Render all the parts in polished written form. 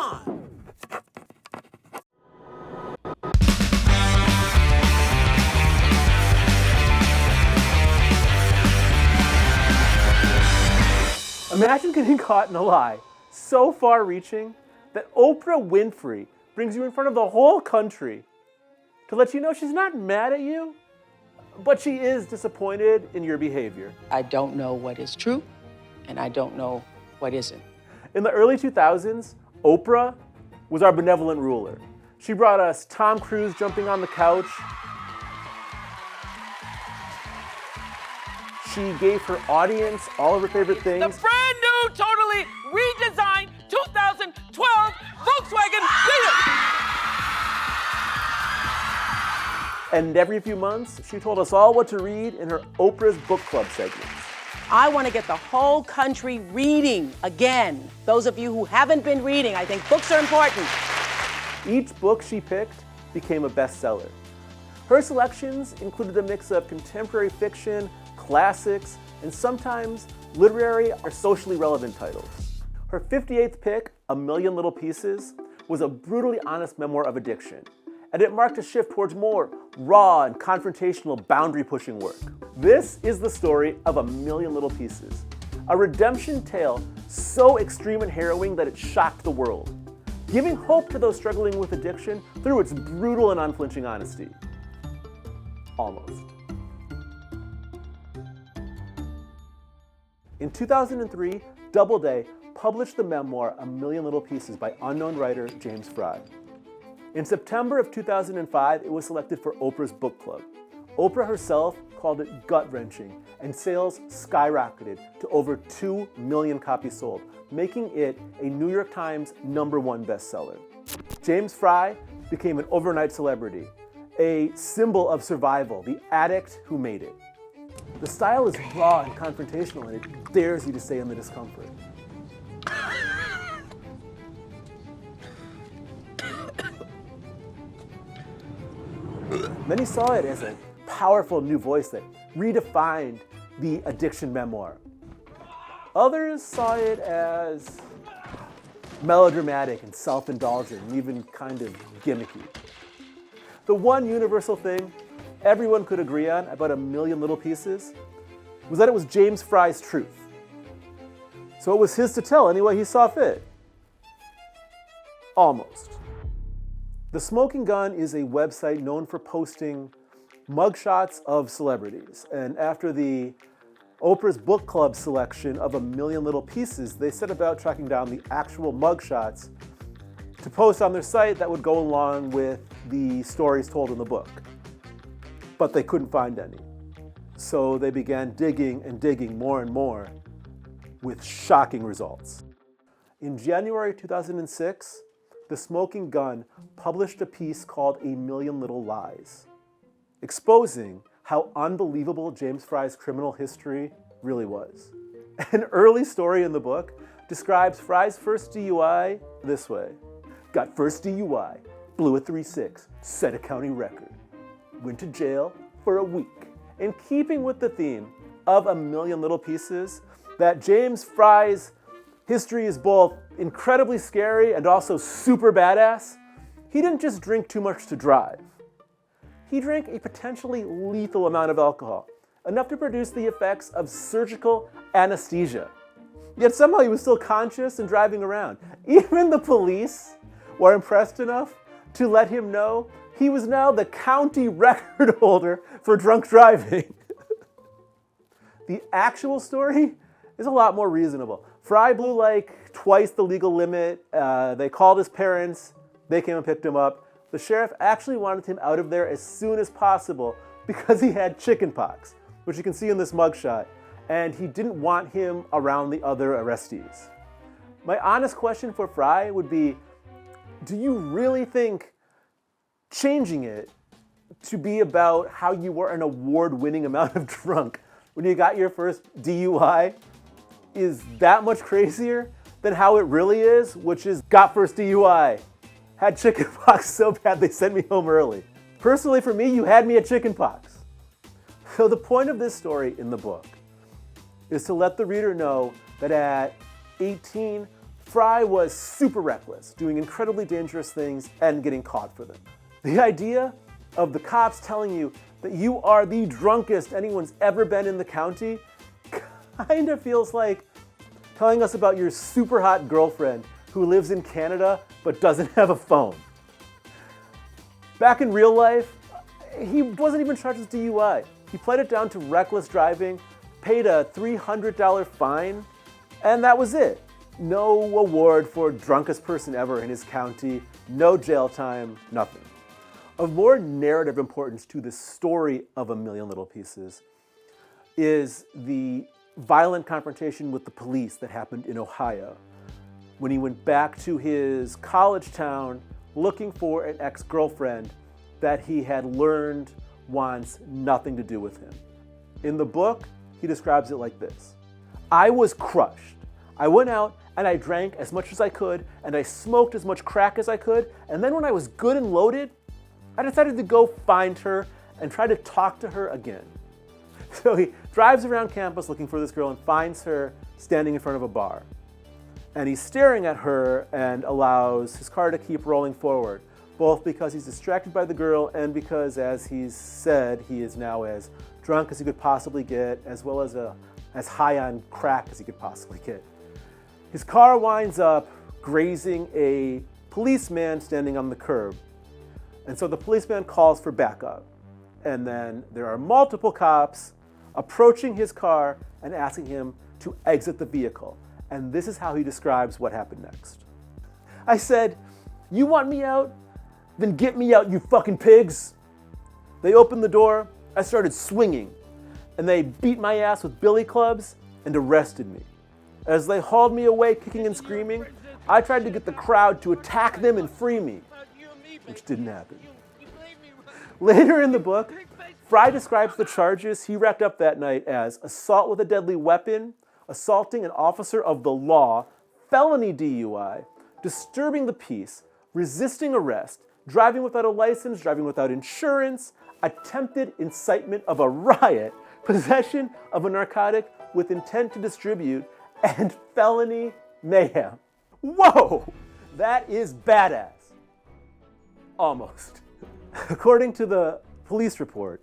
on. Imagine getting caught in a lie so far-reaching that Oprah Winfrey brings you in front of the whole country to let you know she's not mad at you, but she is disappointed in your behavior. I don't know what is true, and I don't know what isn't. In the early 2000s, Oprah was our benevolent ruler. She brought us Tom Cruise jumping on the couch. She gave her audience all of her favorite things. The brand new, totally redesigned 2012 Volkswagen Lilly. And every few months, she told us all what to read in her Oprah's Book Club segments. I want to get the whole country reading again. Those of you who haven't been reading, I think books are important. Each book she picked became a bestseller. Her selections included a mix of contemporary fiction, classics, and sometimes literary or socially relevant titles. Her 58th pick, A Million Little Pieces, was a brutally honest memoir of addiction, and it marked a shift towards more raw and confrontational boundary-pushing work. This is the story of A Million Little Pieces, a redemption tale so extreme and harrowing that it shocked the world, giving hope to those struggling with addiction through its brutal and unflinching honesty. Almost. In 2003, Doubleday published the memoir A Million Little Pieces by unknown writer James Frey. In September of 2005, it was selected for Oprah's Book Club. Oprah herself called it gut-wrenching, and sales skyrocketed to over 2 million copies sold, making it a New York Times #1 bestseller. James Frey became an overnight celebrity, a symbol of survival, the addict who made it. The style is raw and confrontational, and it dares you to stay in the discomfort. Many saw it as a powerful new voice that redefined the addiction memoir. Others saw it as melodramatic and self-indulgent and even kind of gimmicky. The one universal thing everyone could agree on about A Million Little Pieces was that it was James Frey's truth. So it was his to tell any way he saw fit. Almost. The Smoking Gun is a website known for posting mugshots of celebrities. And after the Oprah's Book Club selection of A Million Little Pieces, they set about tracking down the actual mugshots to post on their site that would go along with the stories told in the book. But they couldn't find any. So they began digging and digging more and more with shocking results. In January 2006, The Smoking Gun published a piece called A Million Little Lies, exposing how unbelievable James Frey's criminal history really was. An early story in the book describes Frey's first DUI this way. Got first DUI, blew a 3.6, set a county record. Went to jail for a week. In keeping with the theme of A Million Little Pieces, that James Frey's history is both incredibly scary and also super badass, he didn't just drink too much to drive. He drank a potentially lethal amount of alcohol, enough to produce the effects of surgical anesthesia. Yet somehow he was still conscious and driving around. Even the police were impressed enough to let him know he was now the county record holder for drunk driving. The actual story is a lot more reasonable. Frey blew like twice the legal limit. They called his parents. They came and picked him up. The sheriff actually wanted him out of there as soon as possible because he had chickenpox, which you can see in this mugshot, and he didn't want him around the other arrestees. My honest question for Frey would be, do you really think changing it to be about how you were an award-winning amount of drunk when you got your first DUI is that much crazier than how it really is, which is got first DUI, had chickenpox so bad they sent me home early. Personally, for me, you had me at chickenpox. So the point of this story in the book is to let the reader know that at 18, Frey was super reckless, doing incredibly dangerous things and getting caught for them. The idea of the cops telling you that you are the drunkest anyone's ever been in the county kind of feels like telling us about your super hot girlfriend who lives in Canada but doesn't have a phone. Back in real life, he wasn't even charged with DUI. He played it down to reckless driving, paid a $300 fine, and that was it. No award for drunkest person ever in his county, no jail time, nothing. Of more narrative importance to the story of A Million Little Pieces is the violent confrontation with the police that happened in Ohio when he went back to his college town looking for an ex-girlfriend that he had learned wants nothing to do with him. In the book, he describes it like this. I was crushed. I went out and I drank as much as I could and I smoked as much crack as I could, and then when I was good and loaded, I decided to go find her and try to talk to her again. So he drives around campus looking for this girl and finds her standing in front of a bar. And he's staring at her and allows his car to keep rolling forward, both because he's distracted by the girl and because, as he's said, he is now as drunk as he could possibly get, as well as high on crack as he could possibly get. His car winds up grazing a policeman standing on the curb. And so the policeman calls for backup. And then there are multiple cops approaching his car and asking him to exit the vehicle. And this is how he describes what happened next. I said, "You want me out? Then get me out, you fucking pigs." They opened the door, I started swinging, and they beat my ass with billy clubs and arrested me. As they hauled me away kicking and screaming, I tried to get the crowd to attack them and free me, which didn't happen. Later in the book, Frey describes the charges he racked up that night as assault with a deadly weapon, assaulting an officer of the law, felony DUI, disturbing the peace, resisting arrest, driving without a license, driving without insurance, attempted incitement of a riot, possession of a narcotic with intent to distribute, and felony mayhem. Whoa! That is badass. Almost. According to the police report,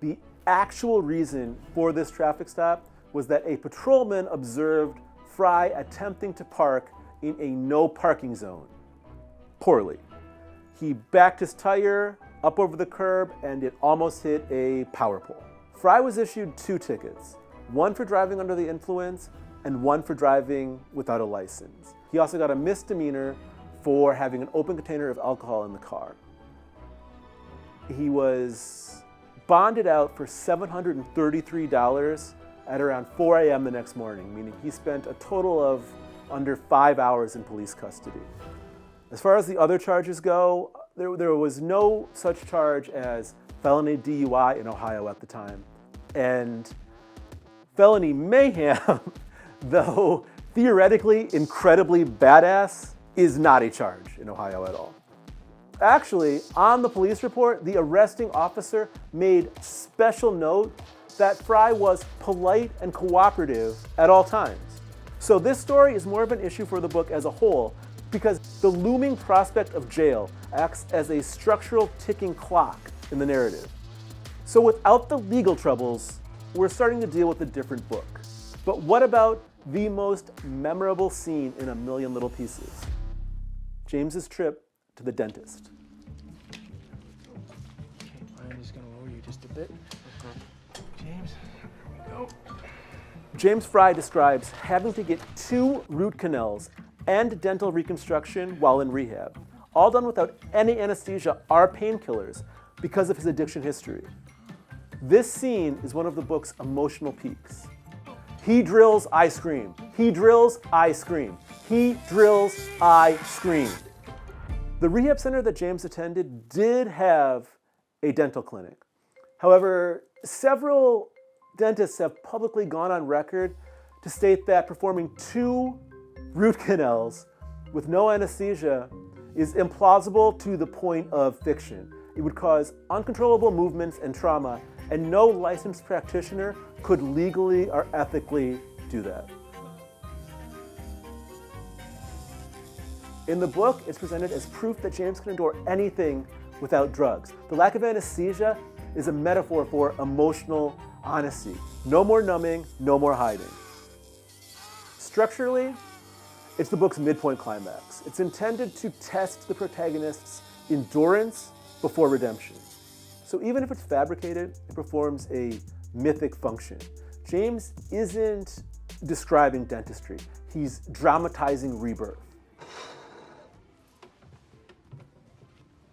the actual reason for this traffic stop was that a patrolman observed Frey attempting to park in a no parking zone. Poorly. He backed his tire up over the curb and it almost hit a power pole. Frey was issued 2 tickets, one for driving under the influence and one for driving without a license. He also got a misdemeanor for having an open container of alcohol in the car. He was bonded out for $733 at around 4 a.m. the next morning, meaning he spent a total of under 5 hours in police custody. As far as the other charges go, there was no such charge as felony DUI in Ohio at the time. And felony mayhem, though theoretically incredibly badass, is not a charge in Ohio at all. Actually, on the police report, the arresting officer made special note that Frey was polite and cooperative at all times. So this story is more of an issue for the book as a whole because the looming prospect of jail acts as a structural ticking clock in the narrative. So without the legal troubles, we're starting to deal with a different book. But what about the most memorable scene in A Million Little Pieces? James's trip to the dentist. Okay, I'm just gonna lower you just a bit. James, here we go. James Frey describes having to get 2 root canals and dental reconstruction while in rehab, all done without any anesthesia or painkillers because of his addiction history. This scene is one of the book's emotional peaks. He drills, I scream. He drills, I scream. He drills, I scream. The rehab center that James attended did have a dental clinic. However, several dentists have publicly gone on record to state that performing 2 root canals with no anesthesia is implausible to the point of fiction. It would cause uncontrollable movements and trauma, and no licensed practitioner could legally or ethically do that. In the book, it's presented as proof that James can endure anything without drugs. The lack of anesthesia is a metaphor for emotional honesty. No more numbing, no more hiding. Structurally, it's the book's midpoint climax. It's intended to test the protagonist's endurance before redemption. So even if it's fabricated, it performs a mythic function. James isn't describing dentistry. He's dramatizing rebirth. I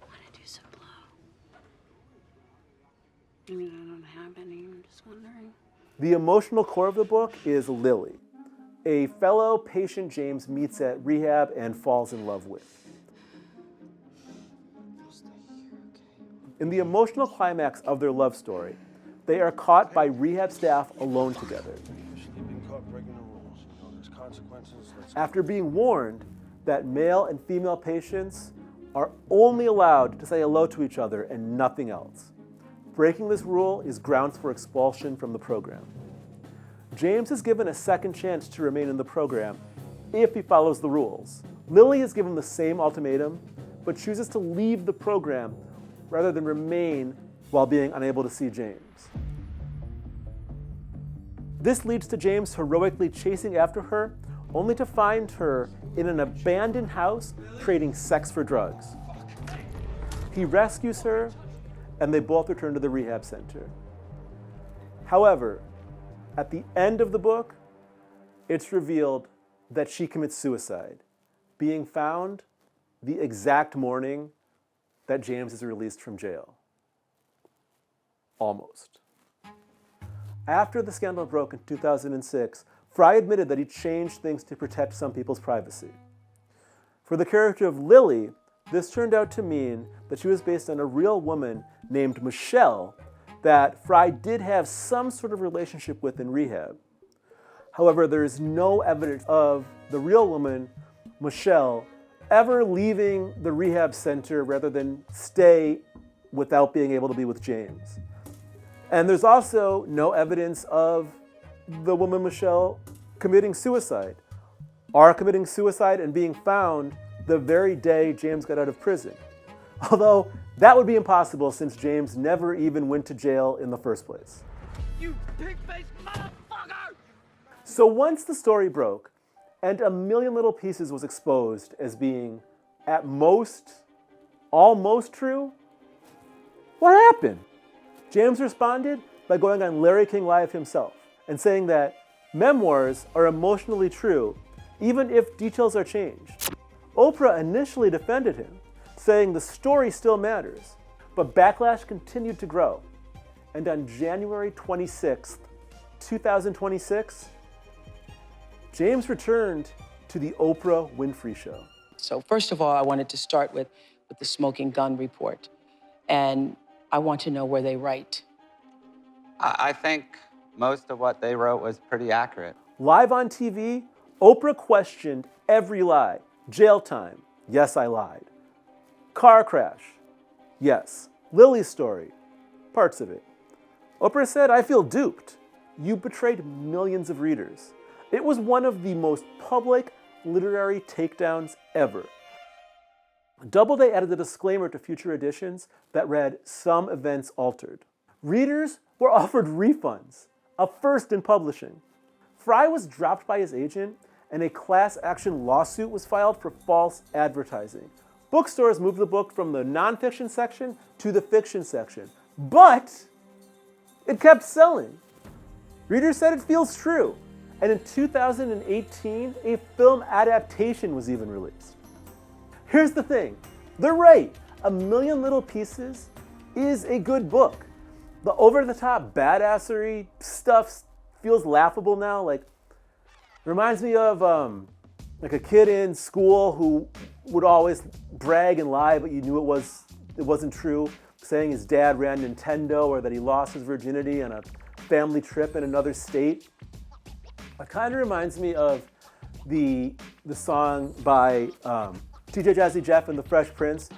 want to do some blow. I mean, I don't have any. I'm just wondering. The emotional core of the book is Lilly, a fellow patient James meets at rehab and falls in love with. In the emotional climax of their love story, they are caught by rehab staff alone together. After being warned that male and female patients are only allowed to say hello to each other and nothing else. Breaking this rule is grounds for expulsion from the program. James is given a second chance to remain in the program if he follows the rules. Lilly is given the same ultimatum, but chooses to leave the program rather than remain while being unable to see James. This leads to James heroically chasing after her, only to find her in an abandoned house trading sex for drugs. He rescues her, and they both return to the rehab center. However, at the end of the book, it's revealed that she commits suicide, being found the exact morning that James is released from jail. Almost. After the scandal broke in 2006, Frey admitted that he changed things to protect some people's privacy. For the character of Lilly, this turned out to mean that she was based on a real woman named Michelle that Frey did have some sort of relationship with in rehab. However, there is no evidence of the real woman, Michelle, ever leaving the rehab center rather than stay without being able to be with James. And there's also no evidence of the woman Michelle committing suicide, or committing suicide and being found the very day James got out of prison. Although that would be impossible since James never even went to jail in the first place. You pig-faced motherfucker! So once the story broke, and A Million Little Pieces was exposed as being, at most, almost true, what happened? James responded by going on Larry King Live himself and saying that memoirs are emotionally true, even if details are changed. Oprah initially defended him, saying the story still matters, but backlash continued to grow. And on January 26th, 2026, James returned to the Oprah Winfrey Show. So first of all, I wanted to start with the smoking gun report. And I want to know where they write. I think most of what they wrote was pretty accurate. Live on TV, Oprah questioned every lie. Jail time, yes, I lied. Car crash, yes. Lilly's story, parts of it. Oprah said, I feel duped. You betrayed millions of readers. It was one of the most public literary takedowns ever. Doubleday added a disclaimer to future editions that read, some events altered. Readers were offered refunds, a first in publishing. Frey was dropped by his agent, and a class action lawsuit was filed for false advertising. Bookstores moved the book from the nonfiction section to the fiction section, but it kept selling. Readers said it feels true, and in 2018, a film adaptation was even released. Here's the thing, they're right. A Million Little Pieces is a good book. The over-the-top badassery stuff feels laughable now. Like, reminds me of like a kid in school who would always brag and lie, but you knew it wasn't true, saying his dad ran Nintendo or that he lost his virginity on a family trip in another state. It kind of reminds me of the song by TJ Jazzy Jeff and the Fresh Prince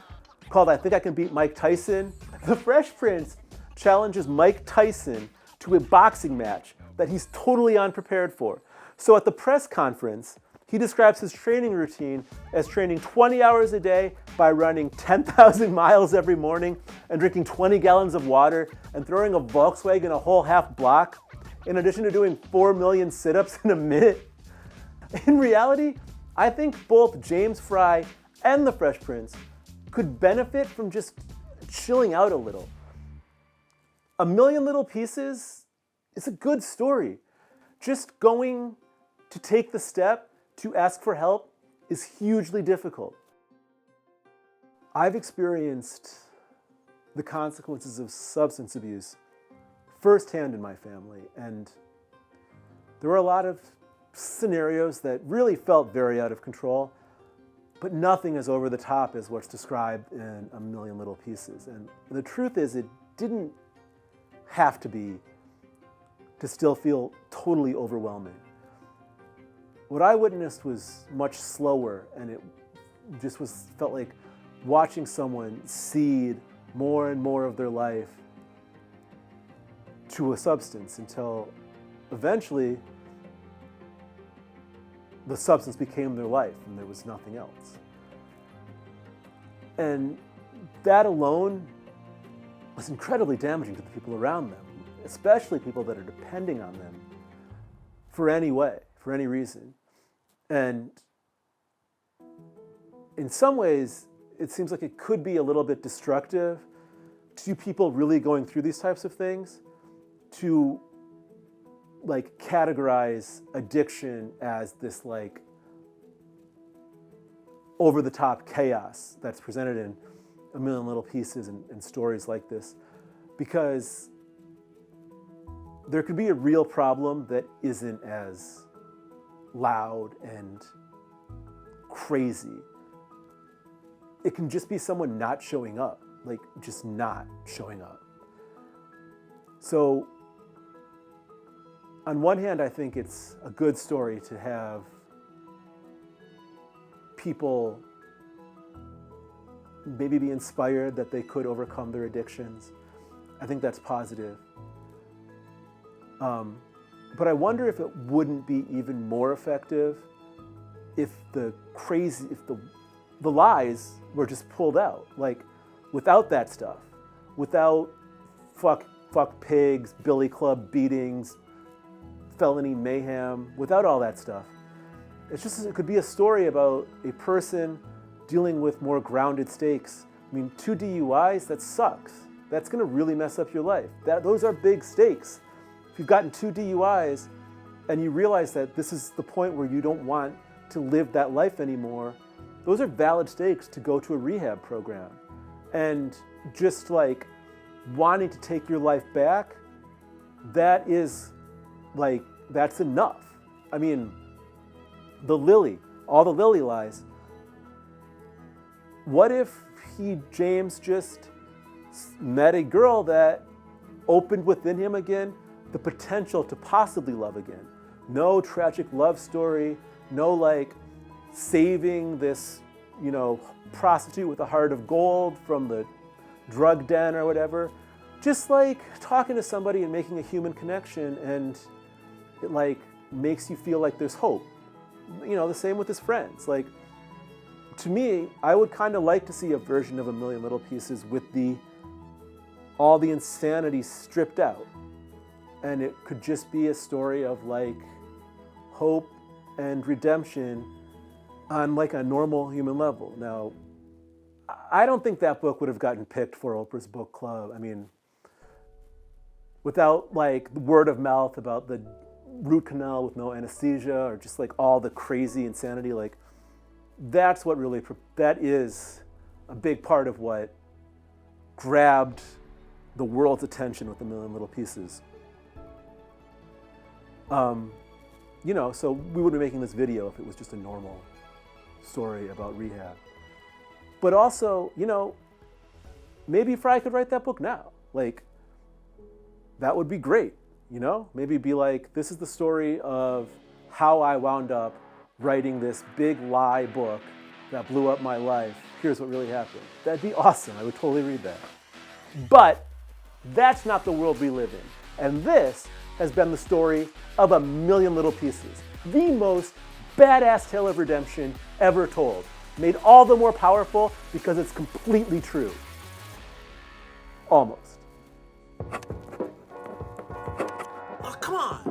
called I Think I Can Beat Mike Tyson. The Fresh Prince challenges Mike Tyson to a boxing match that he's totally unprepared for. So at the press conference, He describes his training routine as training 20 hours a day by running 10,000 miles every morning and drinking 20 gallons of water and throwing a Volkswagen a whole half block, in addition to doing 4 million sit-ups in a minute. In reality, I think both James Frey and the Fresh Prince could benefit from just chilling out a little. A Million Little Pieces is a good story. Just going to take the step to ask for help is hugely difficult. I've experienced the consequences of substance abuse firsthand in my family, and there were a lot of scenarios that really felt very out of control, but nothing as over the top as what's described in A Million Little Pieces. And the truth is, it didn't have to be to still feel totally overwhelming. What I witnessed was much slower, and it just felt like watching someone cede more and more of their life to a substance until eventually the substance became their life and there was nothing else. And that alone was incredibly damaging to the people around them, especially people that are depending on them for any way, for any reason. And in some ways, it seems like it could be a little bit destructive to people really going through these types of things to like categorize addiction as this like over-the-top chaos that's presented in A Million Little Pieces and stories like this, because there could be a real problem that isn't as loud and crazy. It can just be someone not showing up, like just not showing up. So on one hand, I think it's a good story to have people maybe be inspired that they could overcome their addictions. I think that's positive. But I wonder if it wouldn't be even more effective if the lies were just pulled out, like without that stuff, without fuck pigs, billy club beatings, felony mayhem, without all that stuff. It could be a story about a person dealing with more grounded stakes. I mean, 2 DUIs, that sucks. That's gonna really mess up your life. Those are big stakes. If you've gotten 2 DUIs and you realize that this is the point where you don't want to live that life anymore, those are valid stakes to go to a rehab program. And just like wanting to take your life back, that's enough. I mean, all the Lilly lies. What if James just met a girl that opened within him again the potential to possibly love again? No tragic love story, no like saving this, prostitute with a heart of gold from the drug den or whatever. Just like talking to somebody and making a human connection, and it like makes you feel like there's hope. The same with his friends. Like, to me, I would kind of like to see a version of A Million Little Pieces with all the insanity stripped out. And it could just be a story of like hope and redemption on like a normal human level. Now, I don't think that book would have gotten picked for Oprah's book club. I mean, without like the word of mouth about the root canal with no anesthesia, or just like all the crazy insanity, like that is a big part of what grabbed the world's attention with A Million Little Pieces. So we wouldn't be making this video if it was just a normal story about rehab. But also, maybe Frey could write that book now. Like, that would be great, Maybe be like, this is the story of how I wound up writing this big lie book that blew up my life. Here's what really happened. That'd be awesome. I would totally read that. But that's not the world we live in. And this has been the story of A Million Little Pieces, the most badass tale of redemption ever told. Made all the more powerful because it's completely true. Almost. Oh, come on.